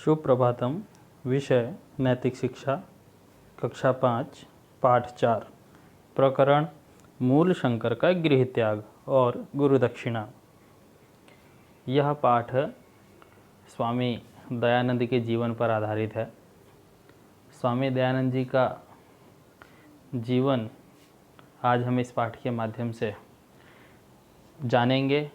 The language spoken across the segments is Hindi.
शुभ प्रभातम। विषय नैतिक शिक्षा, कक्षा 5, पाठ 4, प्रकरण मूल शंकर का गृह त्याग और गुरु दक्षिणा। यह पाठ स्वामी दयानंद के जीवन पर आधारित है। स्वामी दयानंद जी का जीवन आज हम इस पाठ के माध्यम से जानेंगे।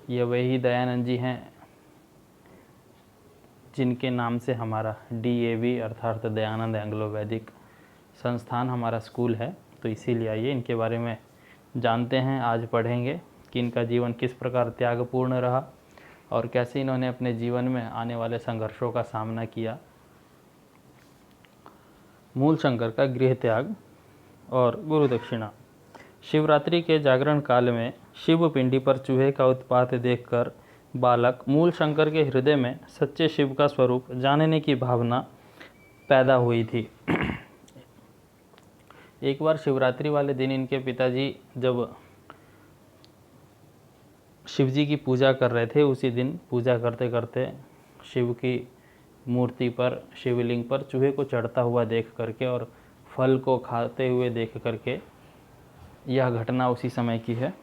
ये वही दयानंद जी हैं जिनके नाम से हमारा DAV अर्थात दयानंद एंग्लो वैदिक संस्थान हमारा स्कूल है। तो इसीलिए आइए इनके बारे में जानते हैं। आज पढ़ेंगे कि इनका जीवन किस प्रकार त्यागपूर्ण रहा और कैसे इन्होंने अपने जीवन में आने वाले संघर्षों का सामना किया। मूल शंकर का गृह त्याग और गुरु दक्षिणा। शिवरात्रि के जागरण काल में शिव पिंडी पर चूहे का उत्पात देखकर बालक मूल शंकर के हृदय में सच्चे शिव का स्वरूप जानने की भावना पैदा हुई थी। एक बार शिवरात्रि वाले दिन इनके पिताजी जब शिव जी की पूजा कर रहे थे, उसी दिन पूजा करते करते शिव की मूर्ति पर, शिवलिंग पर चूहे को चढ़ता हुआ देख करके और फल को खाते हुए देख करके, यह घटना उसी समय की है,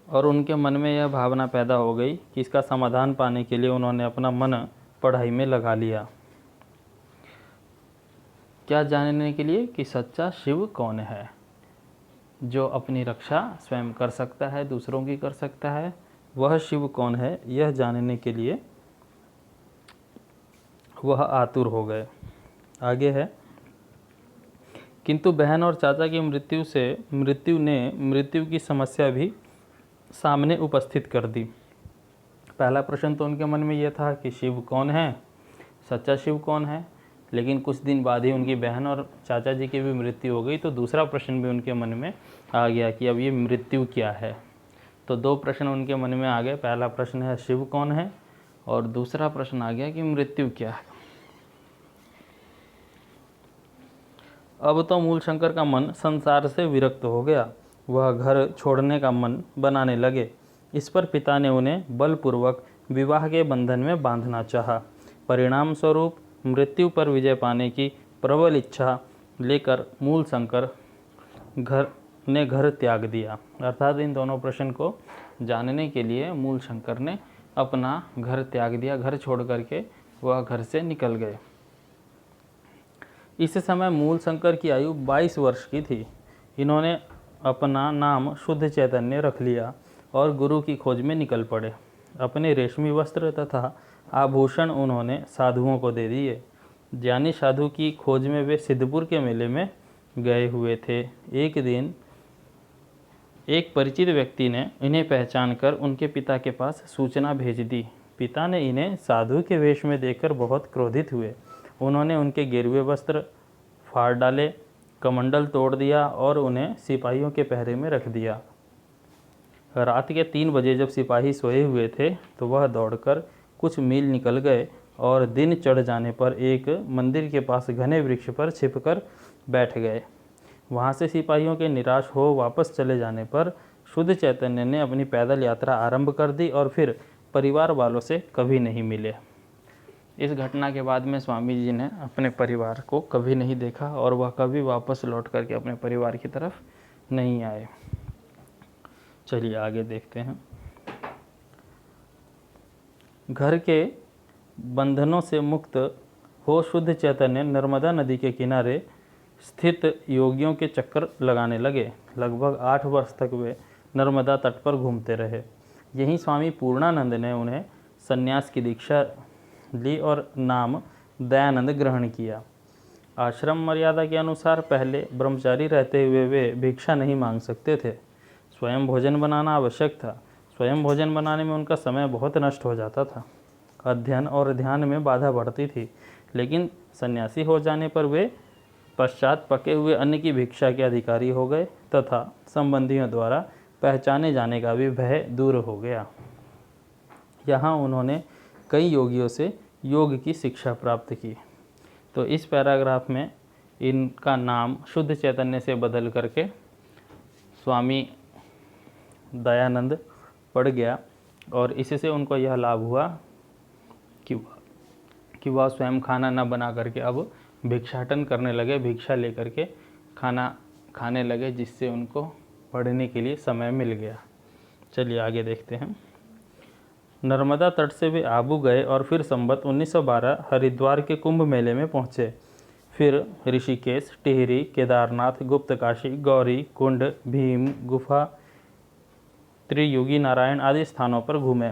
और उनके मन में यह भावना पैदा हो गई कि इसका समाधान पाने के लिए उन्होंने अपना मन पढ़ाई में लगा लिया। क्या जानने के लिए कि सच्चा शिव कौन है, जो अपनी रक्षा स्वयं कर सकता है, दूसरों की कर सकता है। वह शिव कौन है, यह जानने के लिए वह आतुर हो गए। आगे है, किंतु बहन और चाचा की मृत्यु ने मृत्यु की समस्या भी सामने उपस्थित कर दी। पहला प्रश्न तो उनके मन में यह था कि शिव कौन है, सच्चा शिव कौन है, लेकिन कुछ दिन बाद ही उनकी बहन और चाचा जी की भी मृत्यु हो गई। तो दूसरा प्रश्न भी उनके मन में आ गया कि अब ये मृत्यु क्या है। तो दो प्रश्न उनके मन में आ गए। पहला प्रश्न है शिव कौन है, और दूसरा प्रश्न आ गया कि मृत्यु क्या है। अब तो मूल शंकर का मन संसार से विरक्त हो गया। वह घर छोड़ने का मन बनाने लगे। इस पर पिता ने उन्हें बलपूर्वक विवाह के बंधन में बांधना चाहा। परिणाम स्वरूप मृत्यु पर विजय पाने की प्रबल इच्छा लेकर मूल शंकर घर त्याग दिया। अर्थात इन दोनों प्रश्न को जानने के लिए मूल शंकर ने अपना घर त्याग दिया। घर छोड़ करके वह घर से निकल गए। इस समय मूल शंकर की आयु 22 वर्ष की थी। इन्होंने अपना नाम शुद्ध चैतन्य रख लिया और गुरु की खोज में निकल पड़े। अपने रेशमी वस्त्र तथा आभूषण उन्होंने साधुओं को दे दिए। ज्ञानी साधु की खोज में वे सिद्धपुर के मेले में गए हुए थे। एक दिन एक परिचित व्यक्ति ने इन्हें पहचान कर उनके पिता के पास सूचना भेज दी। पिता ने इन्हें साधु के वेश में देखकर बहुत क्रोधित हुए। उन्होंने उनके गिरवे वस्त्र फाड़ डाले, कमंडल तोड़ दिया और उन्हें सिपाहियों के पहरे में रख दिया। रात के 3 बजे जब सिपाही सोए हुए थे तो वह दौड़कर कुछ मील निकल गए और दिन चढ़ जाने पर एक मंदिर के पास घने वृक्ष पर छिपकर बैठ गए। वहाँ से सिपाहियों के निराश हो वापस चले जाने पर शुद्ध चैतन्य ने अपनी पैदल यात्रा आरंभ कर दी और फिर परिवार वालों से कभी नहीं मिले। इस घटना के बाद में स्वामी जी ने अपने परिवार को कभी नहीं देखा और वह कभी वापस लौट करके अपने परिवार की तरफ नहीं आए। चलिए आगे देखते हैं। घर के बंधनों से मुक्त हो शुद्ध चैतन्य नर्मदा नदी के किनारे स्थित योगियों के चक्कर लगाने लगे। लगभग 8 वर्ष तक वे नर्मदा तट पर घूमते रहे। यहीं स्वामी पूर्णानंद ने उन्हें संन्यास की दीक्षा ली और नाम दयानंद ग्रहण किया। आश्रम मर्यादा के अनुसार पहले ब्रह्मचारी रहते हुए वे भिक्षा नहीं मांग सकते थे। स्वयं भोजन बनाना आवश्यक था। स्वयं भोजन बनाने में उनका समय बहुत नष्ट हो जाता था। अध्ययन और ध्यान में बाधा बढ़ती थी। लेकिन सन्यासी हो जाने पर वे पश्चात पके हुए अन्न की भिक्षा के अधिकारी हो गए तथा संबंधियों द्वारा पहचाने जाने का भी भय दूर हो गया। यहाँ उन्होंने कई योगियों से योग की शिक्षा प्राप्त की। तो इस पैराग्राफ में इनका नाम शुद्ध चैतन्य से बदल करके स्वामी दयानंद पड़ गया और इससे उनको यह लाभ हुआ कि वह स्वयं खाना न बना करके अब भिक्षाटन करने लगे, भिक्षा लेकर के खाना खाने लगे, जिससे उनको पढ़ने के लिए समय मिल गया। चलिए आगे देखते हैं। नर्मदा तट से वे आबू गए और फिर संवत 1912 हरिद्वार के कुंभ मेले में पहुँचे। फिर ऋषिकेश, टिहरी, केदारनाथ, गुप्तकाशी, गौरी कुंड, भीम गुफा, त्रियुगी नारायण आदि स्थानों पर घूमे।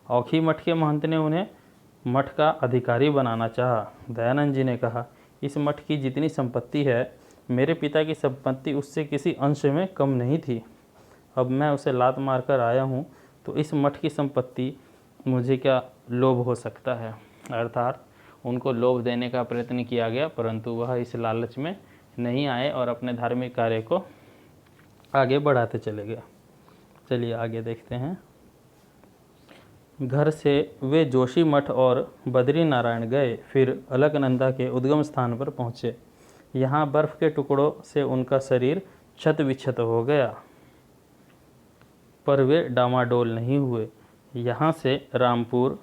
औखी मठ के महंत ने उन्हें मठ का अधिकारी बनाना चाहा। दयानंद जी ने कहा, इस मठ की जितनी संपत्ति है, मेरे पिता की संपत्ति उससे किसी अंश में कम नहीं थी। अब मैं उसे लात मारकर आया हूँ, तो इस मठ की संपत्ति मुझे क्या लोभ हो सकता है। अर्थात उनको लोभ देने का प्रयत्न किया गया, परंतु वह इस लालच में नहीं आए और अपने धार्मिक कार्य को आगे बढ़ाते चले गए। चलिए आगे देखते हैं। घर से वे जोशी मठ और बद्री नारायण गए, फिर अलकनंदा के उद्गम स्थान पर पहुँचे। यहाँ बर्फ़ के टुकड़ों से उनका शरीर क्षत विक्षत हो गया, पर वे डामाडोल नहीं हुए। यहाँ से रामपुर,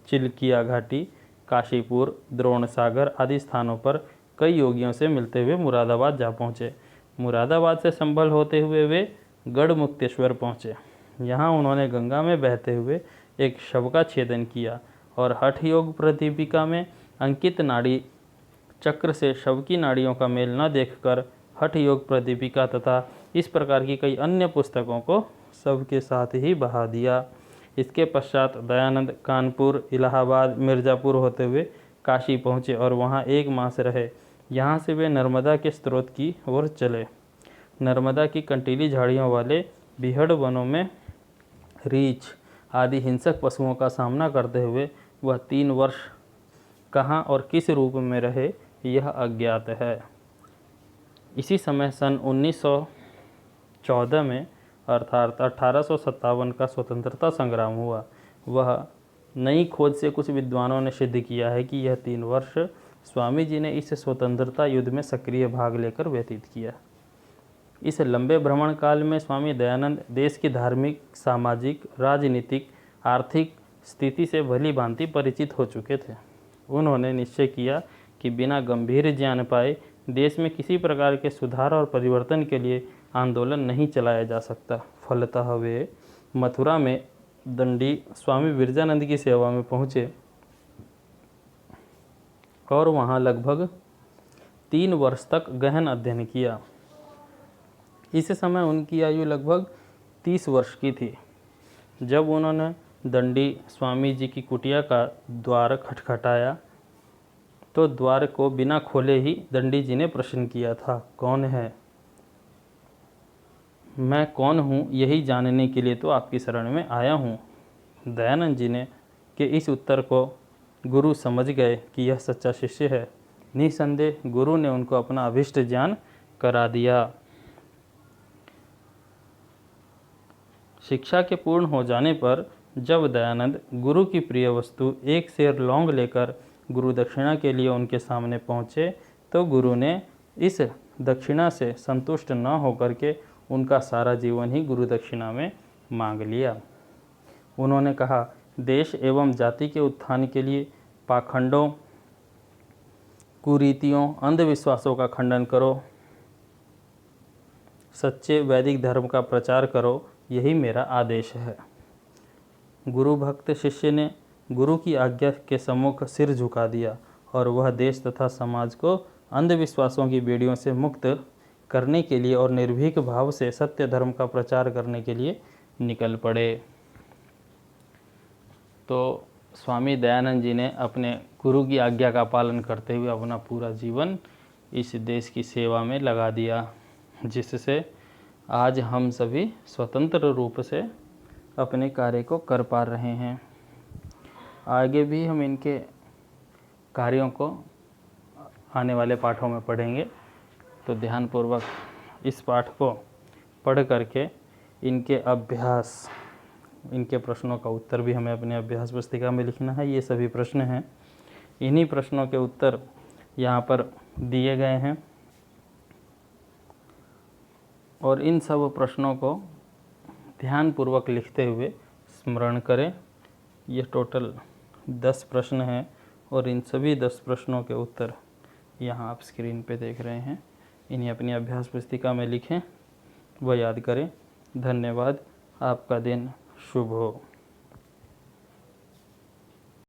चिल्किया घाटी, काशीपुर, द्रोण सागर आदि स्थानों पर कई योगियों से मिलते हुए मुरादाबाद जा पहुँचे। मुरादाबाद से संभल होते हुए वे गढ़मुक्तेश्वर पहुँचे। यहाँ उन्होंने गंगा में बहते हुए एक शव का छेदन किया और हठ योग प्रदीपिका में अंकित नाड़ी चक्र से शव की नाड़ियों का मेल न देखकर हठ योग प्रदीपिका तथा इस प्रकार की कई अन्य पुस्तकों को शव के साथ ही बहा दिया। इसके पश्चात दयानंद कानपुर, इलाहाबाद, मिर्ज़ापुर होते हुए काशी पहुँचे और वहाँ 1 मास रहे। यहाँ से वे नर्मदा के स्रोत की ओर चले। नर्मदा की कंटीली झाड़ियों वाले बीहड़ वनों में रीछ आदि हिंसक पशुओं का सामना करते हुए वह 3 वर्ष कहाँ और किस रूप में रहे, यह अज्ञात है। इसी समय सन 1914 में अर्थात 1857 का स्वतंत्रता संग्राम हुआ। वह नई खोज से कुछ विद्वानों ने सिद्ध किया है कि यह 3 वर्ष स्वामी जी ने इस स्वतंत्रता युद्ध में सक्रिय भाग लेकर व्यतीत किया। इस लंबे भ्रमण काल में स्वामी दयानंद देश की धार्मिक, सामाजिक, राजनीतिक, आर्थिक स्थिति से भली भांति परिचित हो चुके थे। उन्होंने निश्चय किया कि बिना गंभीर ज्ञान पाए देश में किसी प्रकार के सुधार और परिवर्तन के लिए आंदोलन नहीं चलाया जा सकता। फलतः वे मथुरा में दंडी स्वामी विरजानंद की सेवा में पहुँचे और वहाँ लगभग 3 वर्ष तक गहन अध्ययन किया। इस समय उनकी आयु लगभग 30 वर्ष की थी। जब उन्होंने दंडी स्वामी जी की कुटिया का द्वार खटखटाया तो द्वार को बिना खोले ही दंडी जी ने प्रश्न किया था, कौन है? मैं कौन हूँ यही जानने के लिए तो आपकी शरण में आया हूँ। दयानंद जी ने के इस उत्तर को गुरु समझ गए कि यह सच्चा शिष्य है। निसंदेह गुरु ने उनको अपना अभिष्ट ज्ञान करा दिया। शिक्षा के पूर्ण हो जाने पर जब दयानंद गुरु की प्रिय वस्तु 1 सेर लौंग लेकर गुरु दक्षिणा के लिए उनके सामने पहुँचे, तो गुरु ने इस दक्षिणा से संतुष्ट न होकर के उनका सारा जीवन ही गुरु दक्षिणा में मांग लिया। उन्होंने कहा, देश एवं जाति के उत्थान के लिए पाखंडों, कुरीतियों, अंधविश्वासों का खंडन करो, सच्चे वैदिक धर्म का प्रचार करो, यही मेरा आदेश है। गुरु भक्त शिष्य ने गुरु की आज्ञा के सम्मुख सिर झुका दिया और वह देश तथा समाज को अंधविश्वासों की बेड़ियों से मुक्त करने के लिए और निर्भीक भाव से सत्य धर्म का प्रचार करने के लिए निकल पड़े। तो स्वामी दयानंद जी ने अपने गुरु की आज्ञा का पालन करते हुए अपना पूरा जीवन इस देश की सेवा में लगा दिया, जिससे आज हम सभी स्वतंत्र रूप से अपने कार्य को कर पा रहे हैं। आगे भी हम इनके कार्यों को आने वाले पाठों में पढ़ेंगे, तो ध्यानपूर्वक इस पाठ को पढ़ करके इनके अभ्यास, इनके प्रश्नों का उत्तर भी हमें अपने अभ्यास पुस्तिका में लिखना है। ये सभी प्रश्न हैं, इन्हीं प्रश्नों के उत्तर यहाँ पर दिए गए हैं और इन सब प्रश्नों को ध्यानपूर्वक लिखते हुए स्मरण करें। ये टोटल 10 प्रश्न हैं और इन सभी 10 प्रश्नों के उत्तर यहाँ आप स्क्रीन पे देख रहे हैं। इन्हें अपनी अभ्यास पुस्तिका में लिखें व याद करें। धन्यवाद। आपका दिन शुभ हो।